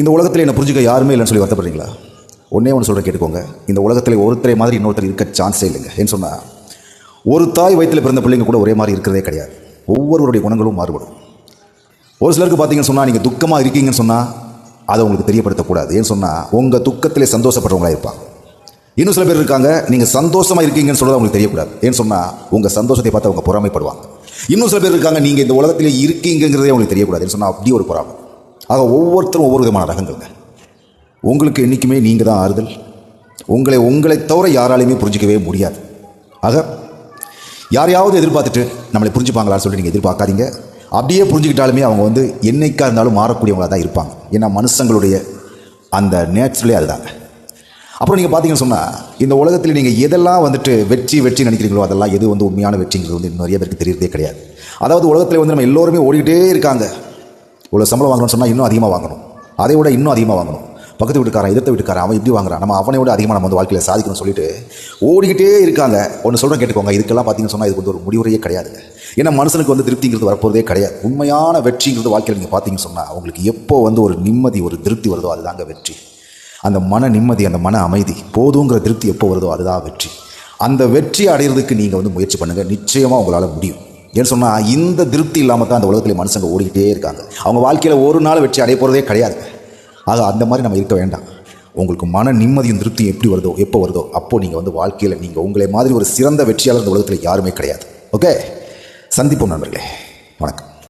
இந்த உலகத்தில் என்ன புரிஞ்சுக்க யாருமே இல்லைன்னு சொல்லி வருத்தப்படுறீங்களா? ஒன்றே ஒன்று சொல்கிற கேட்டுக்கோங்க. இந்த உலகத்தில் ஒருத்தரை மாதிரி இன்னொருத்தர் இருக்க சான்ஸே இல்லைங்க. ஏன்னு சொன்னால், ஒரு தாய் வயிற்றில் பிறந்த பிள்ளைங்க கூட ஒரே மாதிரி இருக்கிறதே கிடையாது. ஒவ்வொருவருடைய குணங்களும் மாறுபடும். ஒரு சிலருக்கு பார்த்தீங்கன்னு சொன்னால், நீங்கள் துக்கமாக இருக்கீங்கன்னு சொன்னால் அதை உங்களுக்கு தெரியப்படுத்தக்கூடாது. ஏன்னு சொன்னால், உங்கள் துக்கத்திலே சந்தோஷப்படுறவங்களாக இருப்பாங்க. இன்னும் சில பேர் இருக்காங்க, நீங்கள் சந்தோஷமாக இருக்கீங்கன்னு சொல்கிறது அவங்களுக்கு தெரியக்கூடாது. ஏன்னு சொன்னால், உங்கள் சந்தோஷத்தை பார்த்து அவங்க பொறாமைப்படுவாங்க. இன்னும் சில பேர் இருக்காங்க, நீங்கள் இந்த உலகத்திலே இருக்கீங்கிறதே அவங்களுக்கு தெரியக்கூடாது. ஏன்னு சொன்னால், அப்படி ஒரு பொறாமை. ஆக ஒவ்வொருத்தரும் ஒவ்வொரு விதமான ரகங்கள்ங்க. உங்களுக்கு என்றைக்குமே நீங்கள் தான் ஆறுதல். உங்களை தவிர யாராலையுமே புரிஞ்சிக்கவே முடியாது. ஆக யாரையாவது எதிர்பார்த்துட்டு நம்மளை புரிஞ்சுப்பாங்களான்னு சொல்லிட்டு நீங்கள் எதிர்பார்க்காதீங்க. அப்படியே புரிஞ்சுக்கிட்டாலுமே அவங்க என்னைக்காக இருந்தாலும் மாறக்கூடியவங்களாக தான் இருப்பாங்க. ஏன்னா மனுஷங்களுடைய அந்த நேச்சுரலே அதுதாங்க. அப்புறம் நீங்கள் பார்த்தீங்கன்னு சொன்னால், இந்த உலகத்தில் நீங்கள் எதெல்லாம் வெற்றி நினைக்கிறீங்களோ அதெல்லாம் எது உண்மையான வெற்றிங்கிறது நிறைய பேருக்கு தெரியறதே கிடையாது. அதாவது உலகத்தில் நம்ம எல்லோருமே ஓடிக்கிட்டே இருக்காங்க. இவ்வளோ சம்பளம் வாங்கணும்னு சொன்னால் இன்னும் அதிகமாக வாங்கணும், அதை விட இன்னும் அதிகமாக வாங்கணும், பக்கத்து வீட்டுக்காரன் எதிர்த்த வீட்டுக்காரன் அவன் இப்படி வாங்குறான், நம்ம அவனை விட அதிகமாக நம்ம வாழ்க்கையில் சாதிக்கணும்னு சொல்லிட்டு ஓடிக்கிட்டே இருக்காங்க. ஒன்று சொல்கிறேன் கேட்டுக்கோங்க, இதுக்கெல்லாம் பார்த்தீங்கன்னு சொன்னால் இதுக்கு ஒரு முடிவுரையே கிடையாதுங்க. ஏன்னா மனுஷனுக்கு திருப்திங்கிறது வரப்போகிறதே கிடையாது. உண்மையான வெற்றிங்கிறது வாழ்க்கையில் நீங்கள் பார்த்தீங்கன்னு சொன்னால், உங்களுக்கு எப்போ ஒரு நிம்மதி ஒரு திருப்தி வருதோ அதுதாங்க வெற்றி. அந்த மன நிம்மதி, அந்த மன அமைதி போதுங்கிற திருப்தி எப்போ வருதோ அதுதான் வெற்றி. அந்த வெற்றியை அடைகிறதுக்கு நீங்கள் முயற்சி பண்ணுங்கள். நிச்சயமாக உங்களால் முடியும். ஏன்னு சொன்னால், இந்த திருப்தி இல்லாமல் தான் அந்த உலகத்தில் மனுஷங்க ஓடிக்கிட்டே இருக்காங்க. அவங்க வாழ்க்கையில் ஒரு நாள் வெற்றி அடைய போகிறதே கிடையாது. ஆக அந்த மாதிரி நம்ம இருக்க வேண்டாம். உங்களுக்கு மன நிம்மதியும் திருப்தியும் எப்படி வருதோ எப்போ வருதோ அப்போது நீங்கள் வாழ்க்கையில் நீங்கள் உங்களை மாதிரி ஒரு சிறந்த வெற்றியாளர் இந்த உலகத்தில் யாருமே கிடையாது. ஓகே, சந்திப்போம் நண்பர்களே. வணக்கம்.